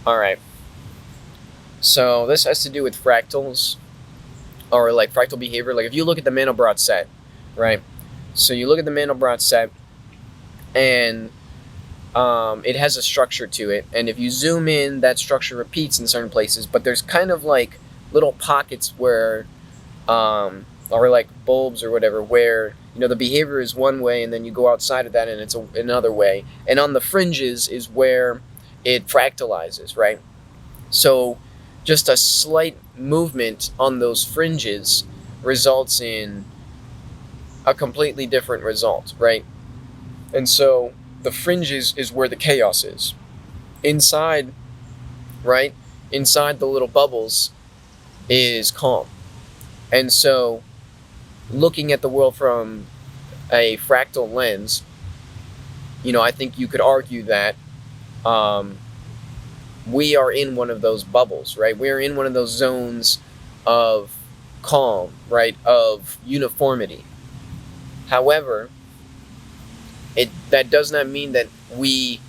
All right. So this has to do with fractals, or like fractal behavior. Like if you look at the Mandelbrot set, right? So you look at the Mandelbrot set, and it has a structure to it. And if you zoom in, that structure repeats in certain places. But there's kind of like little pockets where, or like bulbs or whatever, where the behavior is one way, and then you go outside of that, and it's another way. And on the fringes is where it fractalizes, right? So just a slight movement on those fringes results in a completely different result, right? And so the fringes is where the chaos is. Inside, right? Inside the little bubbles is calm. And so looking at the world from a fractal lens, I think you could argue that um, we are in one of those bubbles, right? We are in one of those zones of calm, right? Of uniformity. However, that does not mean that we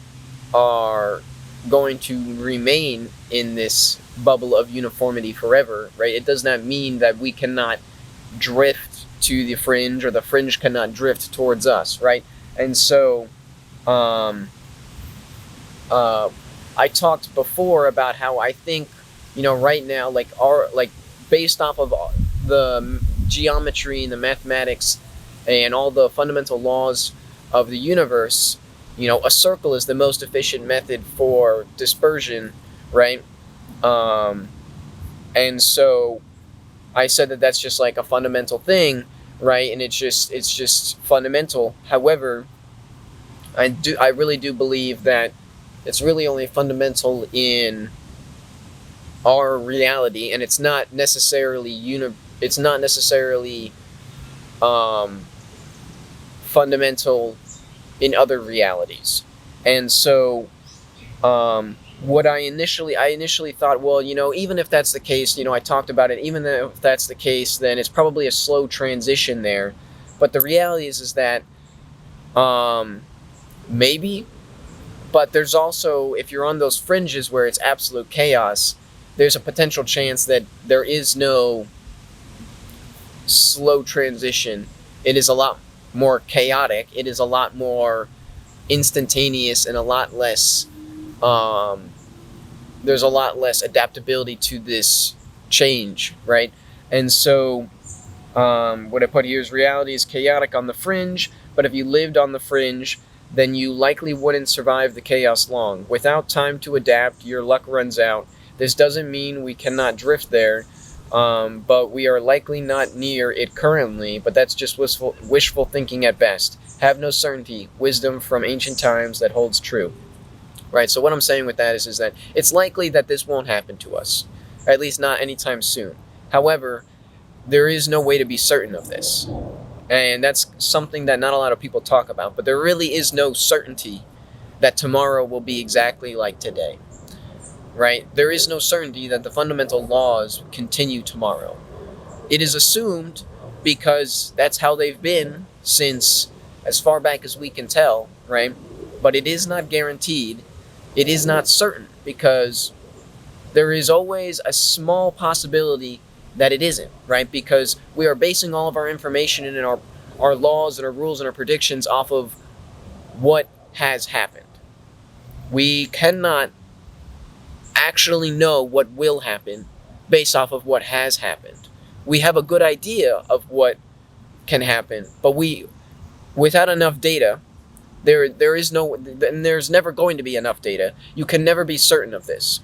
are going to remain in this bubble of uniformity forever, right? It does not mean that we cannot drift to the fringe, or the fringe cannot drift towards us, right? And so, uh, I talked before about how I think, right now, like based off of the geometry and the mathematics and all the fundamental laws of the universe, a circle is the most efficient method for dispersion, right? Um, and so I said that that's just like a fundamental thing, right? And it's just fundamental. However, I really do believe that it's really only fundamental in our reality, and it's not necessarily um, fundamental in other realities. And so, what I initially thought, well, even if that's the case, I talked about it. Even if that's the case, then it's probably a slow transition there. But the reality is that um, maybe. But there's also, if you're on those fringes where it's absolute chaos, there's a potential chance that there is no slow transition. It is a lot more chaotic. It is a lot more instantaneous, and a lot less. Um, there's a lot less adaptability to this change, right? And so, what I put here is reality is chaotic on the fringe, but if you lived on the fringe, then you likely wouldn't survive the chaos long. Without time to adapt, your luck runs out. This doesn't mean we cannot drift there, but we are likely not near it currently, but that's just wishful thinking at best. Have no certainty, wisdom from ancient times that holds true. Right, so what I'm saying with that is that it's likely that this won't happen to us, or at least not anytime soon. However, there is no way to be certain of this. And that's something that not a lot of people talk about, but there really is no certainty that tomorrow will be exactly like today. Right? There is no certainty that the fundamental laws continue tomorrow. It is assumed because that's how they've been since as far back as we can tell, right? But it is not guaranteed. It is not certain, because there is always a small possibility that it isn't, right? Because we are basing all of our information and our laws and our rules and our predictions off of what has happened. We cannot actually know what will happen based off of what has happened. We have a good idea of what can happen, but without enough data, there's never going to be enough data. You can never be certain of this.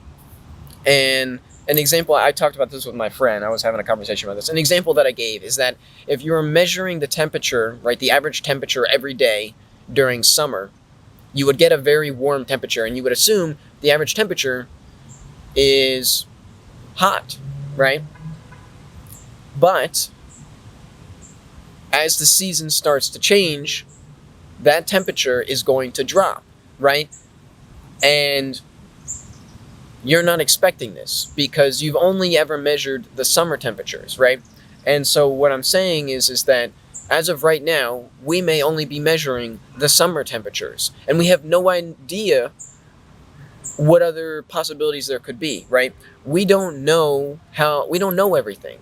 And an example, I talked about this with my friend. I was having a conversation about this. An example that I gave is that if you were measuring the temperature, right, the average temperature every day during summer, you would get a very warm temperature, and you would assume the average temperature is hot, right? But as the season starts to change, that temperature is going to drop, right? And you're not expecting this because you've only ever measured the summer temperatures, right? And so what I'm saying is that as of right now, we may only be measuring the summer temperatures, and we have no idea what other possibilities there could be, right? We don't know everything.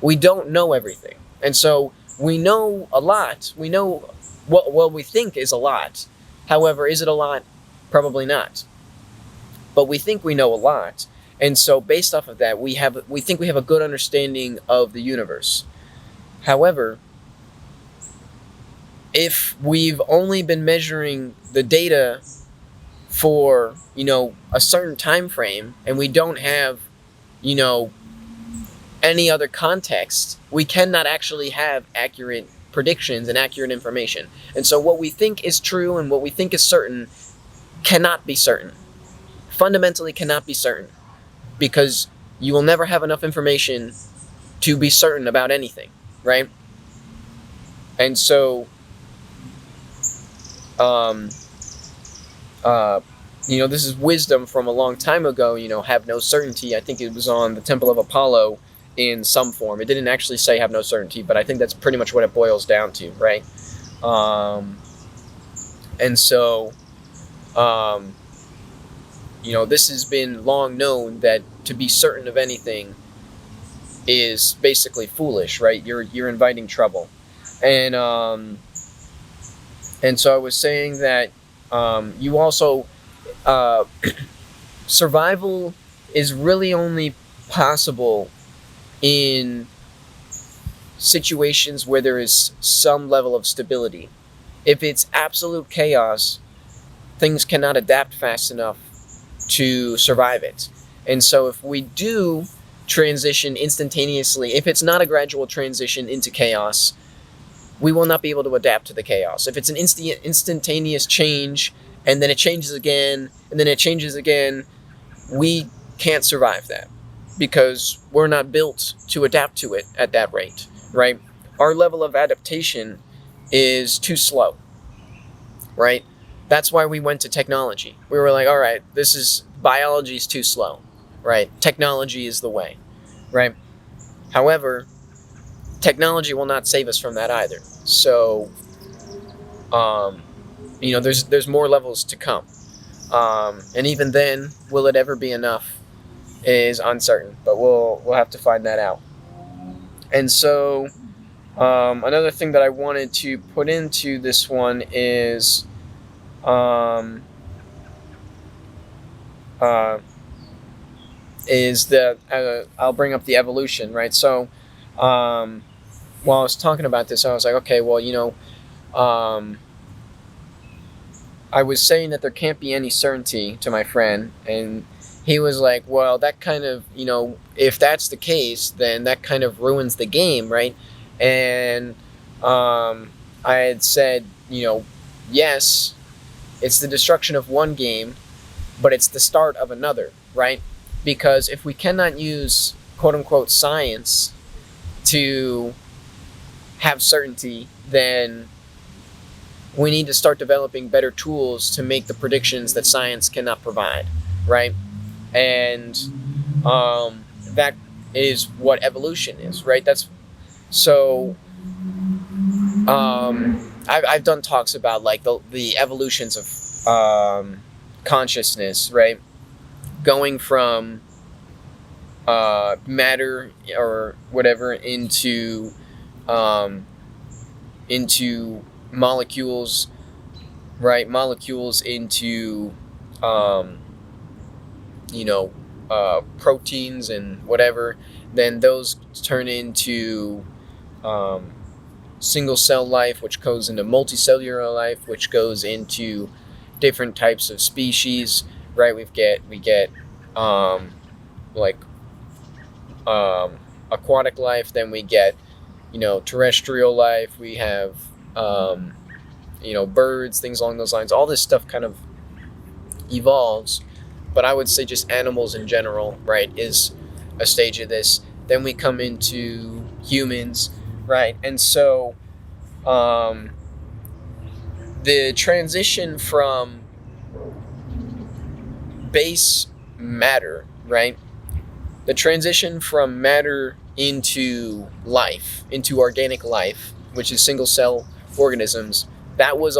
We don't know everything. And so we know a lot. We know what we think is a lot. However, is it a lot? Probably not. But we think we know a lot. And so based off of that, we think we have a good understanding of the universe. However, if we've only been measuring the data for, a certain time frame, and we don't have, any other context, we cannot actually have accurate predictions and accurate information. And so what we think is true and what we think is certain cannot be certain. Fundamentally cannot be certain, because you will never have enough information to be certain about anything, right? And so this is wisdom from a long time ago, have no certainty. I think it was on the Temple of Apollo in some form. It didn't actually say have no certainty, but I think that's pretty much what it boils down to, right? And so, this has been long known that to be certain of anything is basically foolish, right? You're inviting trouble. And so I was saying that you also survival is really only possible in situations where there is some level of stability. If it's absolute chaos, things cannot adapt fast enough to survive it. And so if we do transition instantaneously, if it's not a gradual transition into chaos, we will not be able to adapt to the chaos. If it's an instantaneous change, and then it changes again, and then it changes again, we can't survive that, because we're not built to adapt to it at that rate, right? Our level of adaptation is too slow, right? That's why we went to technology. We were like, all right, biology is too slow, right? Technology is the way, right? However, technology will not save us from that either. So, there's more levels to come. And even then, will it ever be enough is uncertain, but we'll have to find that out. And so, another thing that I wanted to put into this one is, that I'll bring up the evolution, right? So, while I was talking about this, I was like, okay, well, I was saying that there can't be any certainty to my friend, and he was like, well, that kind of, if that's the case, then that kind of ruins the game, right? And I had said, yes, it's the destruction of one game, but it's the start of another, right? Because if we cannot use quote-unquote science to have certainty, then we need to start developing better tools to make the predictions that science cannot provide, right? And that is what evolution is, right? That's so. I've done talks about like the evolutions of consciousness, right? Going from matter or whatever into molecules, right? Molecules into proteins and whatever. Then those turn into single cell life, which goes into multicellular life, which goes into different types of species, right? We get aquatic life, then we get terrestrial life, we have birds, things along those lines. All this stuff kind of evolves, but I would say just animals in general, right, is a stage of this. Then we come into humans, right? And so the transition from base matter, right? The transition from matter into life, into organic life, which is single cell organisms, that was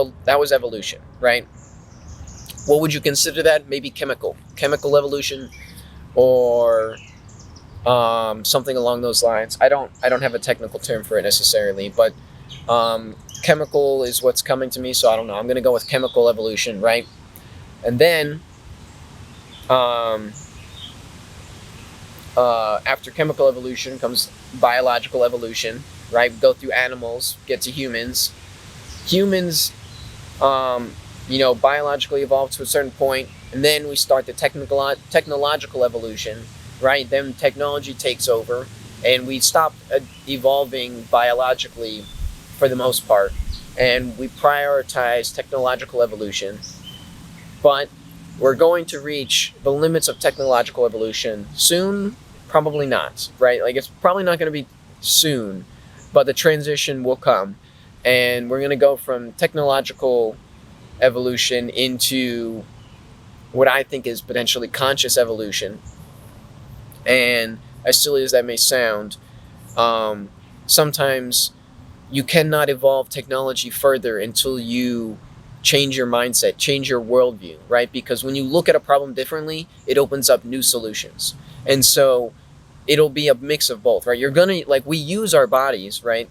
evolution, right? What would you consider that? Maybe chemical evolution, or something along those lines. I don't have a technical term for it necessarily, but chemical is what's coming to me, so I don't know. I'm gonna go with chemical evolution, right? And then um, after chemical evolution comes biological evolution, right? We go through animals, get to humans. Humans, biologically evolve to a certain point, and then we start the technological evolution, right? Then technology takes over, and we stop evolving biologically for the most part, and we prioritize technological evolution. But we're going to reach the limits of technological evolution soon. Probably not, right? Like, it's probably not going to be soon, but the transition will come, and we're going to go from technological evolution into what I think is potentially conscious evolution. And as silly as that may sound, sometimes you cannot evolve technology further until you change your mindset, change your worldview, right? Because when you look at a problem differently, it opens up new solutions. And so it'll be a mix of both, right? You're gonna, like, we use our bodies, right,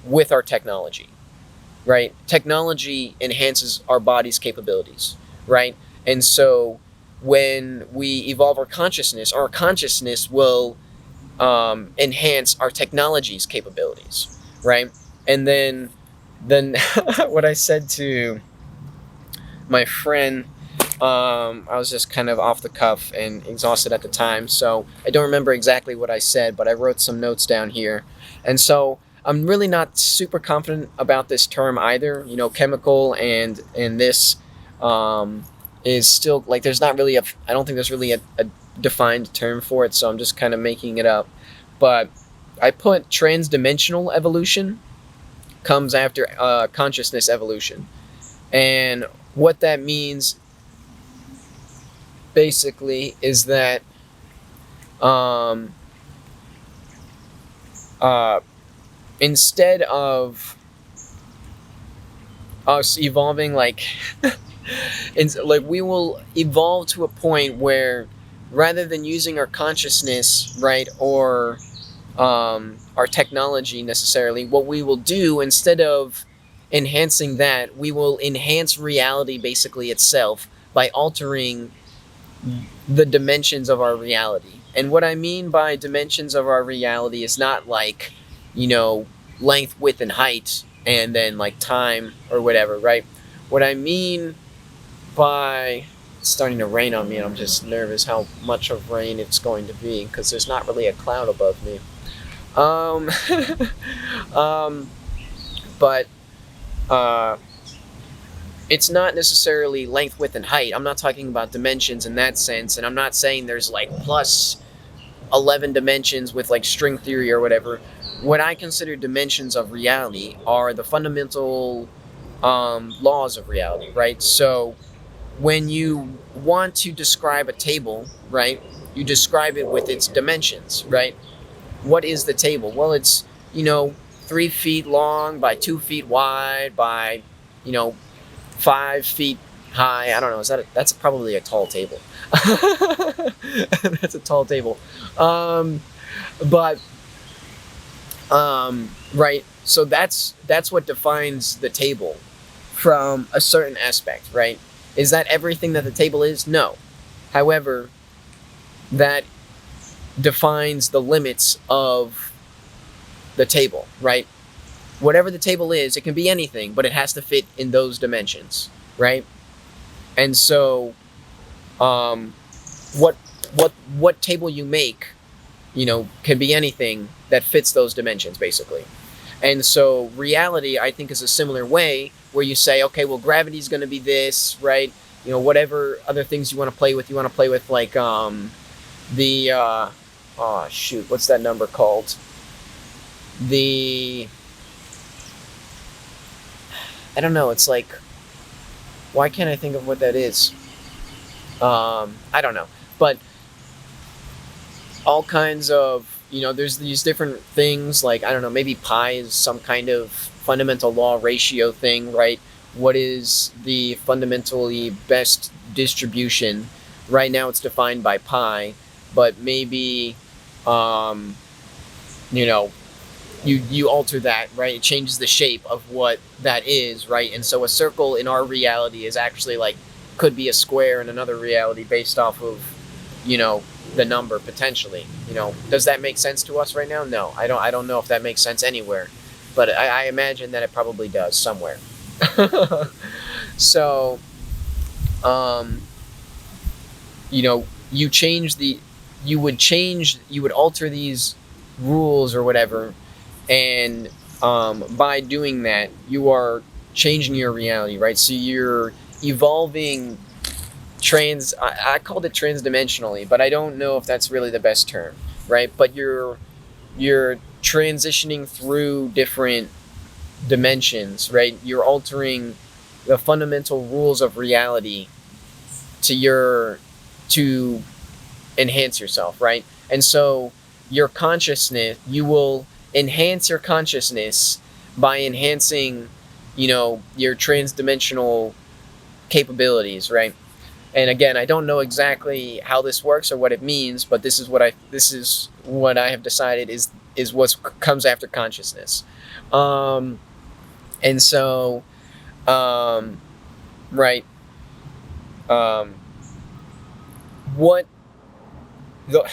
with our technology, right? Technology enhances our body's capabilities, right? And so when we evolve our consciousness will enhance our technology's capabilities, right? And then what I said to my friend, I was just kind of off the cuff and exhausted at the time, so I don't remember exactly what I said, but I wrote some notes down here. And so I'm really not super confident about this term either. Chemical and this is still, like, there's not really I don't think there's really a defined term for it, so I'm just kind of making it up. But I put transdimensional evolution comes after consciousness evolution. And what that means basically is that instead of us evolving like we will evolve to a point where, rather than using our consciousness, right, or our technology necessarily, what we will do, instead of enhancing that, we will enhance reality basically itself by altering the dimensions of our reality. And what I mean by dimensions of our reality is not like, length, width, and height, and then like time or whatever, right? What I mean by, it's starting to rain on me, and I'm just nervous how much of rain it's going to be because there's not really a cloud above me. But it's not necessarily length, width, and height. I'm not talking about dimensions in that sense, and I'm not saying there's like plus 11 dimensions with like string theory or whatever. What I consider dimensions of reality are the fundamental laws of reality, right? So when you want to describe a table, right, you describe it with its dimensions, right? What is the table? Well, it's 3 feet long by 2 feet wide by 5 feet high. I don't know. That's probably a tall table. That's a tall table. But right. So that's what defines the table from a certain aspect, right? Is that everything that the table is? No. However, that defines the limits of the table, right? Whatever the table is, it can be anything, but it has to fit in those dimensions, right? And so, what table you make, can be anything that fits those dimensions, basically. And so, reality, I think, is a similar way, where you say, okay, well, gravity's going to be this, right? Whatever other things you want to play with, like what's that number called? I don't know. It's like, why can't I think of what that is? I don't know. But all kinds of, there's these different things, like, I don't know, maybe pi is some kind of fundamental law ratio thing, right? what is the fundamentally best distribution. Right now it's defined by pi, but maybe you know, you alter that, right? It changes the shape of what that is, right? And so a circle in our reality is actually like, could be a square in another reality based off of, you know, the number potentially. You know, does that make sense to us right now? No, I don't know if that makes sense anywhere, but I imagine that it probably does somewhere. So, um, you know, you would alter these rules or whatever, and by doing that, you are changing your reality, right? So you're evolving I called it transdimensionally, but I don't know if that's really the best term, right? But you're transitioning through different dimensions, right? You're altering the fundamental rules of reality to enhance yourself, right? And so your consciousness, you will enhance your consciousness by enhancing, you know, your transdimensional capabilities, right? And again, I don't know exactly how this works or what it means, but this is what I have decided is what comes after consciousness. And so, right, um, what the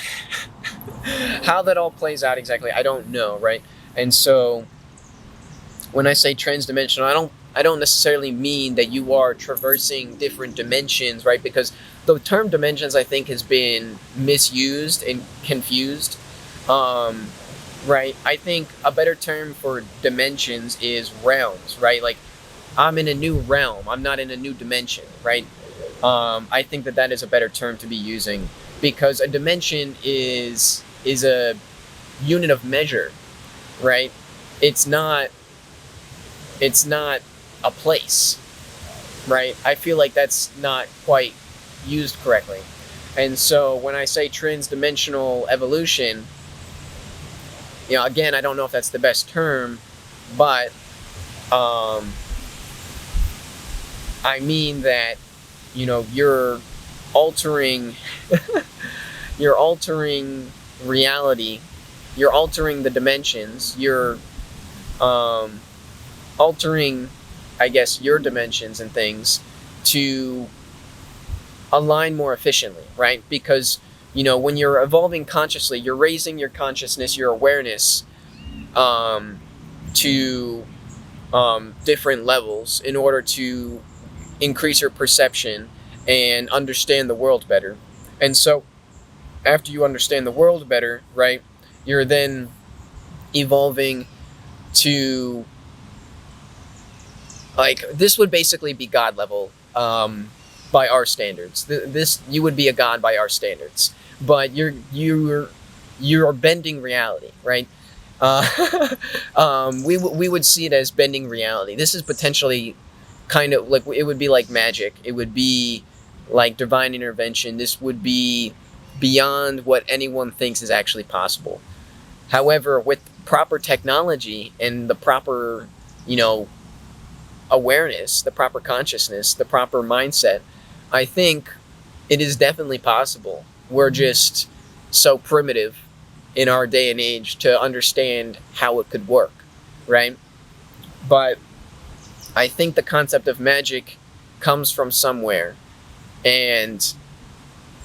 how that all plays out exactly, I don't know, right? And so, when I say transdimensional, I don't necessarily mean that you are traversing different dimensions, right? Because the term dimensions, I think, has been misused and confused. Um, right? I think a better term for dimensions is realms, right? Like, I'm in a new realm. I'm not in a new dimension, right? I think that is a better term to be using, because a dimension is a unit of measure, right? It's not it's not a place, right? I feel like that's not quite used correctly. And so when I say transdimensional evolution, you know, again, I don't know if that's the best term, but I mean that, you know, altering you're altering reality, you're altering the dimensions, you're altering, I guess, your dimensions and things to align more efficiently, right? Because, you know, when you're evolving consciously, you're raising your consciousness, your awareness, to different levels in order to increase your perception and understand the world better. And so, after you understand the world better, right, you're then evolving to, like, this would basically be God level, by our standards. This, you would be a god by our standards, but you're bending reality, right? We would see it as bending reality. This is potentially kind of like, it would be like magic. It would be like divine intervention. This would be beyond what anyone thinks is actually possible. However, with proper technology and the proper, you know, awareness, the proper consciousness, the proper mindset, I think it is definitely possible. We're just so primitive in our day and age to understand how it could work, right? But I think the concept of magic comes from somewhere, and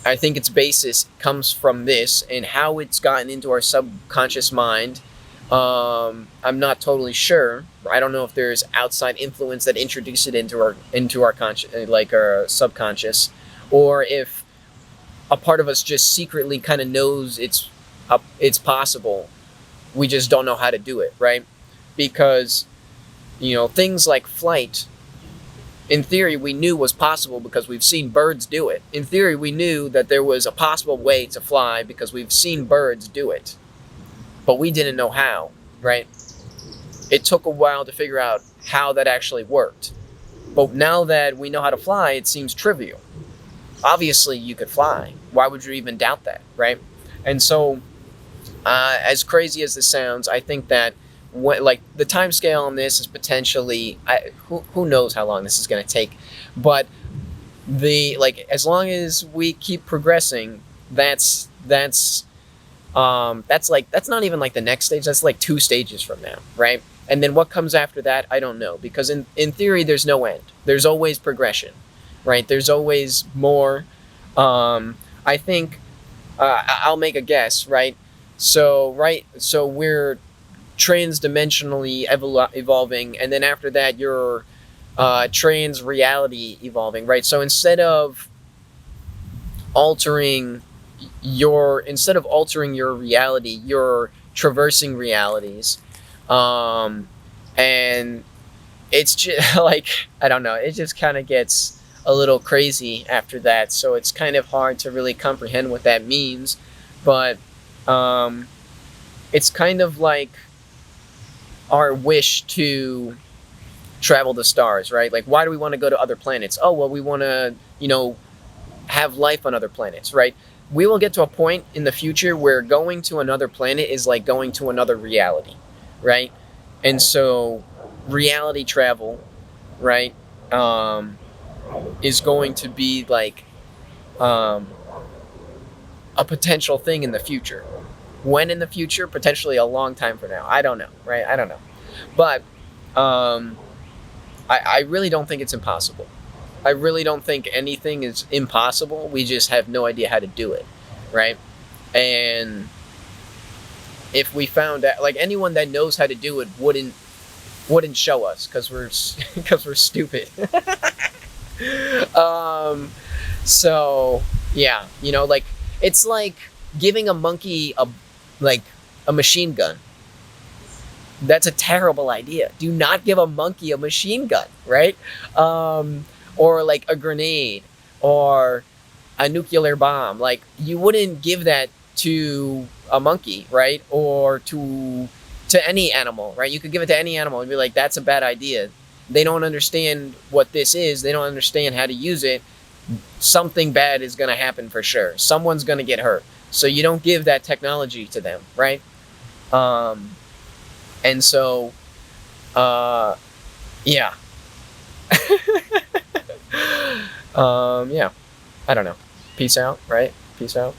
I think its basis comes from this, and how it's gotten into our subconscious mind. I'm not totally sure. I don't know if there's outside influence that introduced it into our conscious, like our subconscious, or if a part of us just secretly kind of knows it's possible. We just don't know how to do it, right? Because, you know, things like flight, in theory, we knew was possible because we've seen birds do it. In theory, we knew that there was a possible way to fly because we've seen birds do it. But we didn't know how, right? It took a while to figure out how that actually worked. But now that we know how to fly, it seems trivial. Obviously, you could fly. Why would you even doubt that, right? And so, as crazy as this sounds, I think that like the time scale on this is potentially, who knows how long this is going to take, but like as long as we keep progressing, that's like, that's not even like the next stage. That's like 2 stages from now, right? And then what comes after that, I don't know, because in theory, there's no end. There's always progression, right? There's always more. I think I'll make a guess, right? So we're trans-dimensionally evolving, and then after that, you're trans reality evolving, right? So altering instead of altering your reality, you're traversing realities, and it's just like, I don't know, it just kind of gets a little crazy after that. So it's kind of hard to really comprehend what that means, but it's kind of like our wish to travel the stars, right? Like, why do we want to go to other planets? Oh, well, we want to, have life on other planets, right? We will get to a point in the future where going to another planet is like going to another reality, right? And so reality travel, right, is going to be like a potential thing in the future. When in the future? Potentially a long time from now. I don't know, right? I don't know. But I really don't think it's impossible. I really don't think anything is impossible. We just have no idea how to do it, right? And if we found out, like, anyone that knows how to do it wouldn't show us because we're stupid. So yeah, like, it's like giving a monkey a machine gun. That's a terrible idea. Do not give a monkey a machine gun, right? Or like a grenade or a nuclear bomb. Like, you wouldn't give that to a monkey, right? Or to any animal, right? You could give it to any animal and be like, that's a bad idea. They don't understand what this is. They don't understand how to use it. Something bad is going to happen for sure. Someone's going to get hurt. So you don't give that technology to them, right? And so, yeah. Yeah. I don't know. Peace out, right? Peace out.